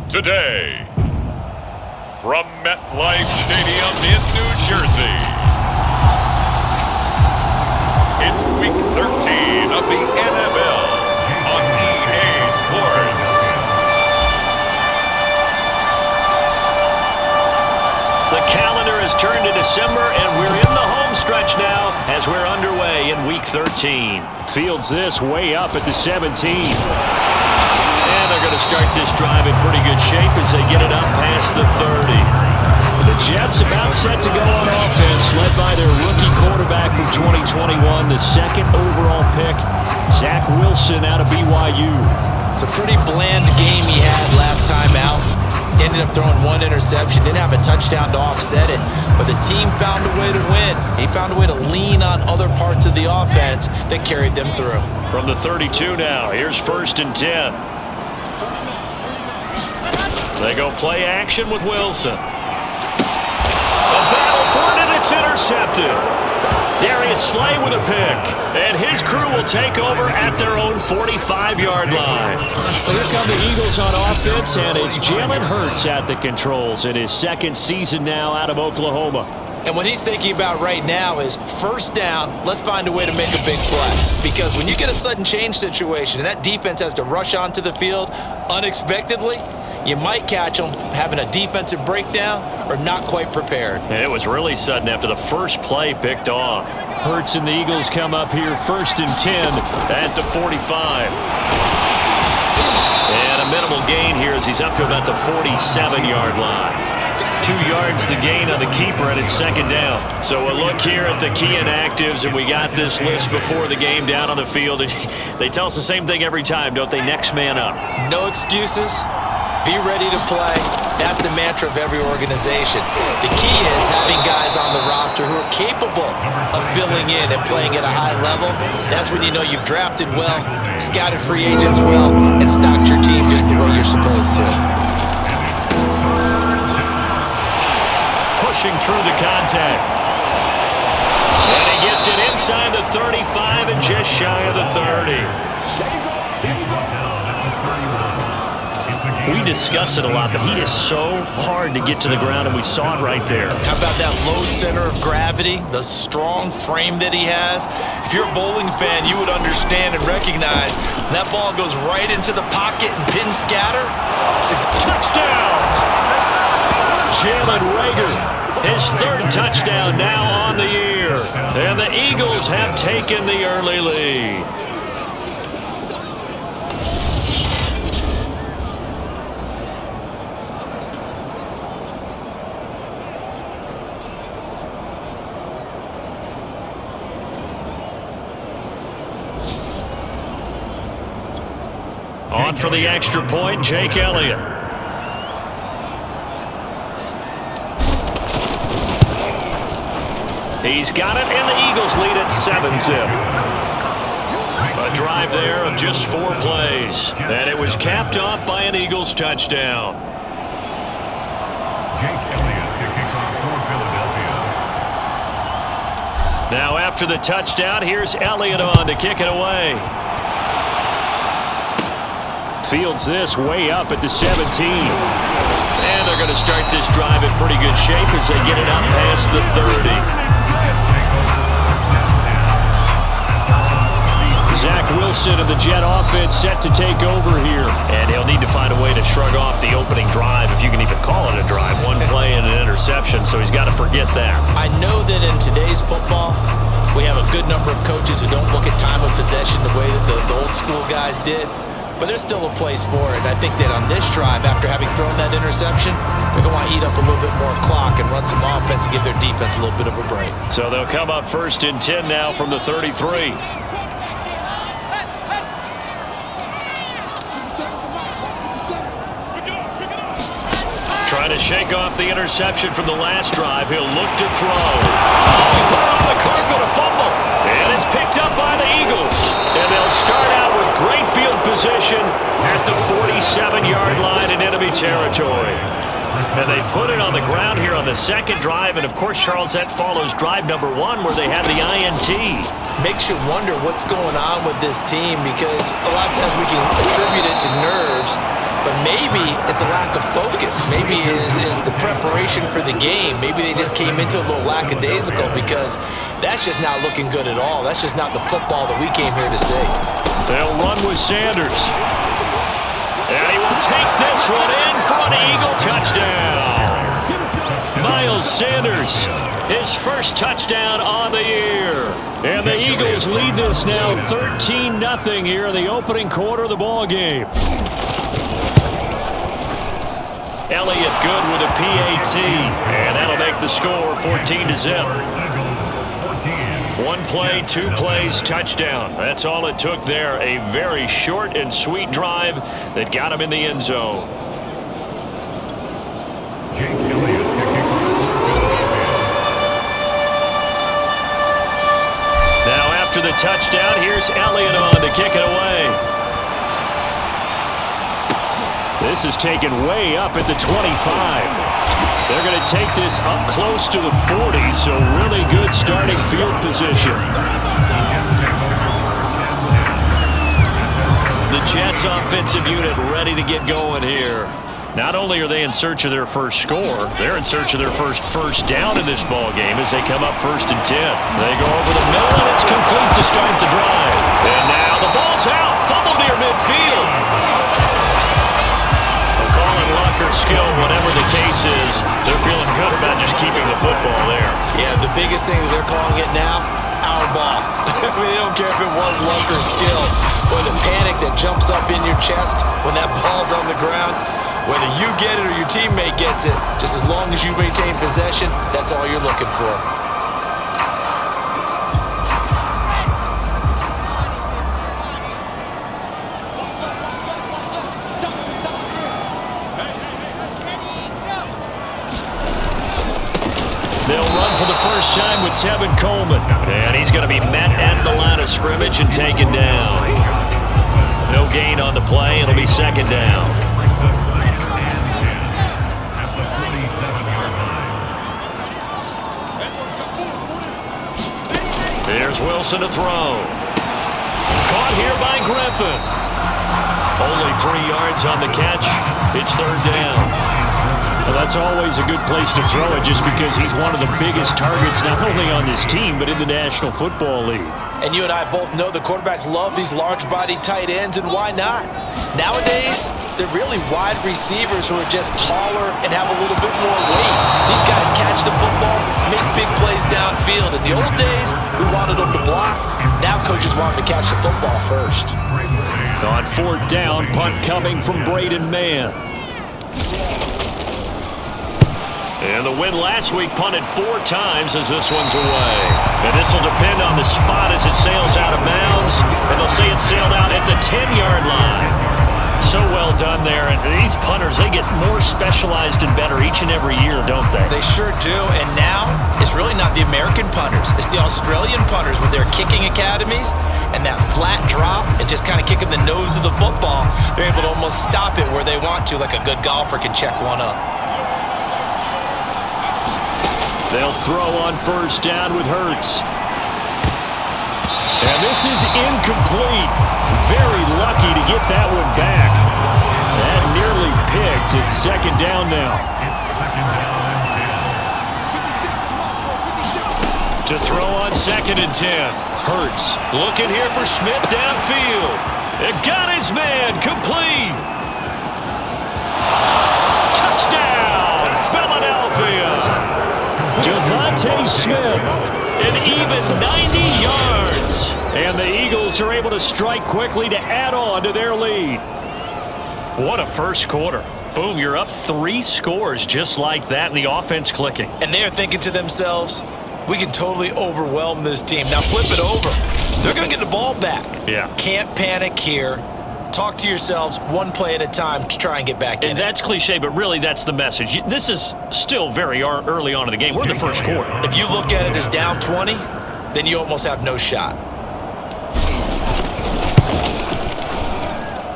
today, from MetLife Stadium in New Jersey, it's Week 13 of the NFL on EA Sports. The calendar has turned to December, and we're in the home stretch now as we're underway in Week 13. Fields this way up at the 17. And they're going to start this drive in pretty good shape as they get it up past the 30. The Jets about set to go on offense, led by their rookie quarterback from 2021, the second overall pick, Zach Wilson out of BYU. It's a pretty bland game he had last time out. Ended up throwing one interception, didn't have a touchdown to offset it, but the team found a way to win. He found a way to lean on other parts of the offense that carried them through. From the 32 now, here's 1st and 10. They go play action with Wilson. A battle for it, and it's intercepted. Darius Slay with a pick, and his crew will take over at their own 45-yard line. Well, here come the Eagles on offense, and it's Jalen Hurts at the controls in his second season now out of Oklahoma. And what he's thinking about right now is first down, let's find a way to make a big play. Because when you get a sudden change situation and that defense has to rush onto the field unexpectedly, you might catch them having a defensive breakdown or not quite prepared. And it was really sudden after the first play picked off. Hurts and the Eagles come up here 1st and 10 at the 45. And a minimal gain here as he's up to about the 47-yard line. 2 yards the gain on the keeper, and it's 2nd down. So a look here at the key inactives, and we got this list before the game down on the field. They tell us the same thing every time, don't they? Next man up. No excuses. Be ready to play. That's the mantra of every organization. The key is having guys on the roster who are capable of filling in and playing at a high level. That's when you know you've drafted well, scouted free agents well, and stocked your team just the way you're supposed to. Pushing through the contact. And he gets it inside the 35 and just shy of the 30. We discuss it a lot, but he is so hard to get to the ground, and we saw it right there. How about that low center of gravity, the strong frame that he has? If you're a bowling fan, you would understand and recognize that ball goes right into the pocket and pin scatter. Touchdown! Jalen Reagor, his 3rd touchdown now on the year. And the Eagles have taken the early lead. On for the extra point, Jake Elliott. He's got it, and the Eagles lead at 7-zip. A drive there of just 4 plays, and it was capped off by an Eagles touchdown. Now after the touchdown, here's Elliott on to kick it away. Fields this way up at the 17. And they're going to start this drive in pretty good shape as they get it up past the 30. Zach Wilson and the Jet offense set to take over here. And he'll need to find a way to shrug off the opening drive, if you can even call it a drive. 1 play and an interception, so he's got to forget that. I know that in today's football, we have a good number of coaches who don't look at time of possession the way that the old school guys did. But there's still a place for it. I think that on this drive, after having thrown that interception, they're going to want to eat up a little bit more clock and run some offense and give their defense a little bit of a break. So they'll come up 1st and 10 now from the 33. Trying to shake off the interception from the last drive. He'll look to throw. Oh, he put it on the carpet, a fumble. And it's picked up by the Eagles. And they'll start out with great field position at the 47-yard line in enemy territory. And they put it on the ground here on the 2nd drive. And, of course, Charles, that follows drive number 1 where they had the INT. Makes you wonder what's going on with this team because a lot of times we can attribute it to nerves. But but maybe it's a lack of focus. Maybe it is the preparation for the game. Maybe they just came into a little lackadaisical because that's just not looking good at all. That's just not the football that we came here to see. They'll run with Sanders. And he will take this one in for an Eagle touchdown. Miles Sanders, his first touchdown on the year. And the Eagles lead this now 13-0 here in the opening quarter of the ball game. Elliott good with a PAT, and that'll make the score 14-0. One play, 2 plays, touchdown. That's all it took there. A very short and sweet drive that got him in the end zone. Now after the touchdown, here's Elliott on to kick it away. This is taken way up at the 25. They're going to take this up close to the 40, so really good starting field position. The Jets offensive unit ready to get going here. Not only are they in search of their first score, they're in search of their first down in this ball game as they come up 1st and 10. They go over the middle, and it's complete to start the drive. And now the ball's out. Fumble near midfield. Or skill, whatever the case is, they're feeling good about just keeping the football there. Yeah, the biggest thing that they're calling it now, our ball. I mean, they don't care if it was luck or skill. Or the panic that jumps up in your chest when that ball's on the ground, whether you get it or your teammate gets it, just as long as you maintain possession, that's all you're looking for. They'll run for the first time with Tevin Coleman. And he's going to be met at the line of scrimmage and taken down. No gain on the play. It'll be 2nd down. There's Wilson to throw. Caught here by Griffin. Only 3 yards on the catch. It's 3rd down. Well, that's always a good place to throw it just because he's one of the biggest targets not only on this team but in the National Football League. And you and I both know the quarterbacks love these large-bodied tight ends, and why not? Nowadays, they're really wide receivers who are just taller and have a little bit more weight. These guys catch the football, make big plays downfield. In the old days, we wanted them to block. Now coaches want them to catch the football first. On 4th down, punt coming from Braden Mann. And the win last week punted 4 times as this one's away. And this will depend on the spot as it sails out of bounds. And they'll say it sailed out at the 10-yard line. So well done there. And these punters, they get more specialized and better each and every year, don't they? They sure do. And now, it's really not the American punters. It's the Australian punters with their kicking academies and that flat drop and just kind of kicking the nose of the football. They're able to almost stop it where they want to, like a good golfer can check one up. They'll throw on 1st down with Hurts. And this is incomplete. Very lucky to get that one back. That nearly picked. It's 2nd down now. To throw on 2nd and 10. Hurts looking here for Smith downfield. It got his man complete. Touchdown, Philadelphia. Devontae Smith, an even 90 yards. And the Eagles are able to strike quickly to add on to their lead. What a first quarter. Boom, you're up 3 scores just like that, and the offense clicking. And they're thinking to themselves, we can totally overwhelm this team. Now flip it over. They're going to get the ball back. Yeah. Can't panic here. Talk to yourselves 1 play at a time to try and get back in. And that's cliche, but really that's the message. This is still very early on in the game. We're in the first quarter. If you look at it as down 20, then you almost have no shot.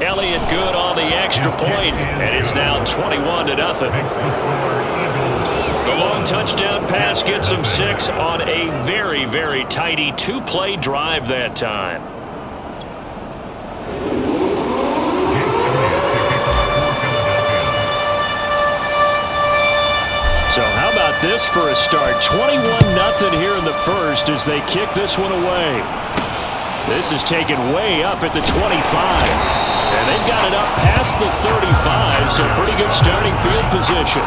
Elliott good on the extra point, and it's now 21-0. The long touchdown pass gets him 6 on a very, very tidy 2-play drive that time. for a start. 21-0 here in the first as they kick this one away. This is taken way up at the 25. And they've got it up past the 35, so pretty good starting field position.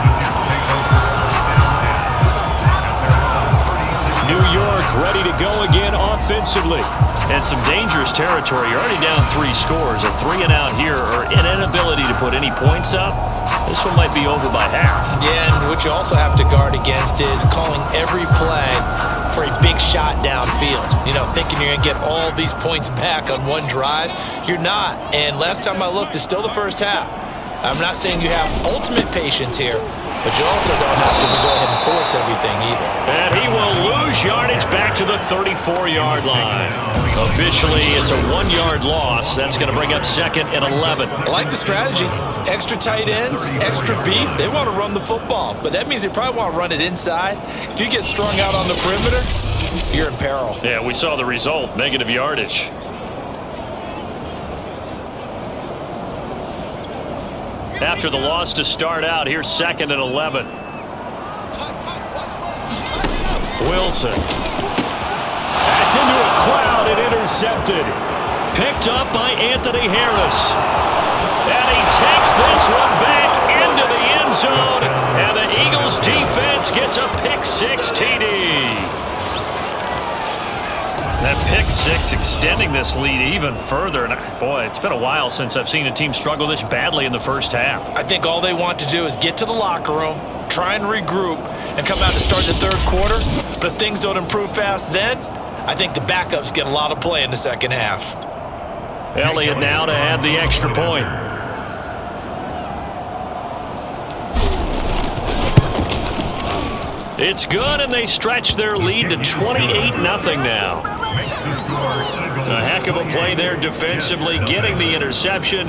New York ready to go again offensively. And some dangerous territory. You're already down 3 scores. A 3 and out here, or an inability to put any points up. This one might be over by half. Yeah, and what you also have to guard against is calling every play for a big shot downfield. You know, thinking you're going to get all these points back on one drive. You're not. And last time I looked, it's still the first half. I'm not saying you have ultimate patience here, but you also don't have to go ahead and force everything either. And he will lose yardage back to the 34-yard line. Officially, it's a 1-yard loss. That's going to bring up 2nd and 11. I like the strategy. Extra tight ends, extra beef. They want to run the football, but that means they probably want to run it inside. If you get strung out on the perimeter, you're in peril. Yeah, we saw the result, negative yardage. After the loss to start out, here's 2nd and 11. Wilson. That's into a crowd and intercepted. Picked up by Anthony Harris. And he takes this one back into the end zone. And the Eagles defense gets a pick-6 TD. That pick-6 extending this lead even further. And boy, it's been a while since I've seen a team struggle this badly in the first half. I think all they want to do is get to the locker room, try and regroup, and come out to start the third quarter. But if things don't improve fast then, I think the backups get a lot of play in the second half. Elliott now to add the extra point. It's good, and they stretch their lead to 28-0 now. A heck of a play there defensively, getting the interception,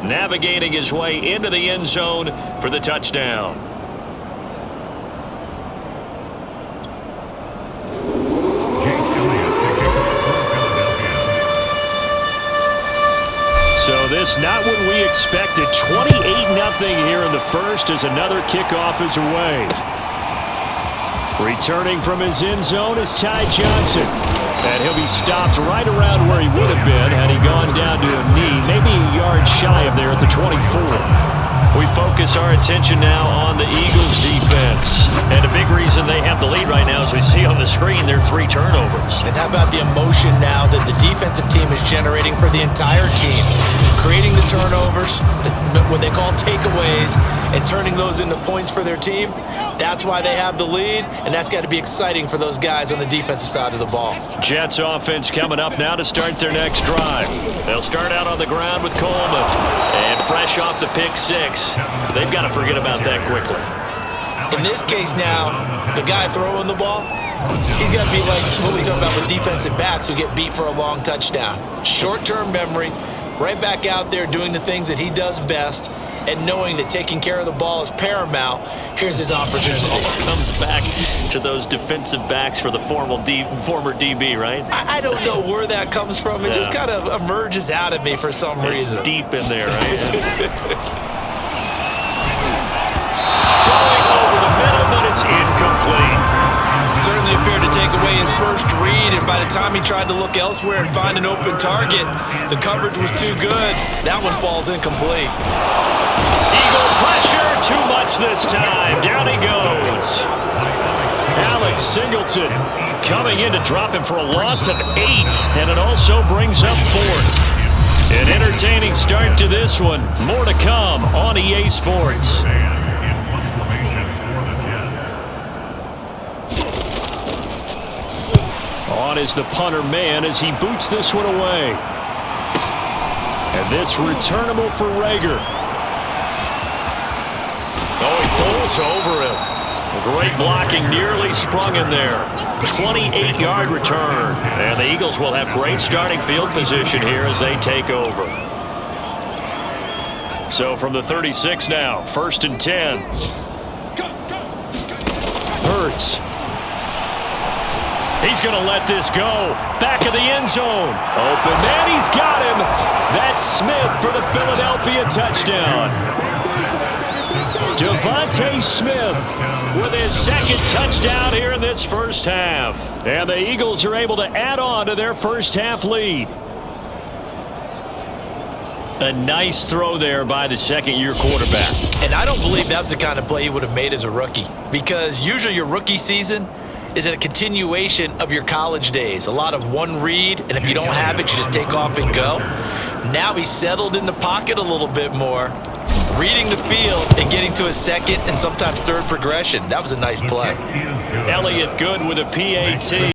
navigating his way into the end zone for the touchdown. So this not what we expected. 28-0 here in the first as another kickoff is away. Returning from his end zone is Ty Johnson. And he'll be stopped right around where he would have been had he gone down to a knee, maybe a yard shy of there at the 24. We focus our attention now on the Eagles defense. And a big reason they have the lead right now, as we see on the screen, their 3 turnovers. And how about the emotion now that the defensive team is generating for the entire team? Creating the turnovers, what they call takeaways, and turning those into points for their team. That's why they have the lead, and that's got to be exciting for those guys on the defensive side of the ball. Jets offense coming up now to start their next drive. They'll start out on the ground with Coleman. And fresh off the pick-6, they've got to forget about that quickly. In this case now, the guy throwing the ball, he's got to be like what we talk about with defensive backs who get beat for a long touchdown. Short-term memory, right back out there doing the things that he does best, and knowing that taking care of the ball is paramount. Here's his opportunity. Comes back to those defensive backs for the former DB, right? I don't know where that comes from. It just kind of emerges out of me for some reason. It's deep in there, right? Throwing over the middle, but it's incomplete. Certainly appeared to take away his first read, and by the time he tried to look elsewhere and find an open target, the coverage was too good. That one falls incomplete. Eagle pressure, too much this time. Down he goes. Alex Singleton coming in to drop him for a loss of 8, and it also brings up 4th. An entertaining start to this one. More to come on EA Sports. On is the punter man as he boots this one away. And this returnable for Rager. Oh, he pulls over him. Great blocking, nearly sprung him there. 28-yard return. And the Eagles will have great starting field position here as they take over. So from the 36 now, 1st and 10. Hurts. He's going to let this go. Back of the end zone. Open man, he's got him. That's Smith for the Philadelphia touchdown. Devontae Smith with his second touchdown here in this first half. And the Eagles are able to add on to their first half lead. A nice throw there by the second-year quarterback. And I don't believe that was the kind of play he would have made as a rookie, because usually your rookie season is a continuation of your college days. A lot of one read, and if you don't have it, you just take off and go. Now he's settled in the pocket a little bit more, reading the field and getting to a second and sometimes third progression. That was a nice play. Elliott good with a PAT.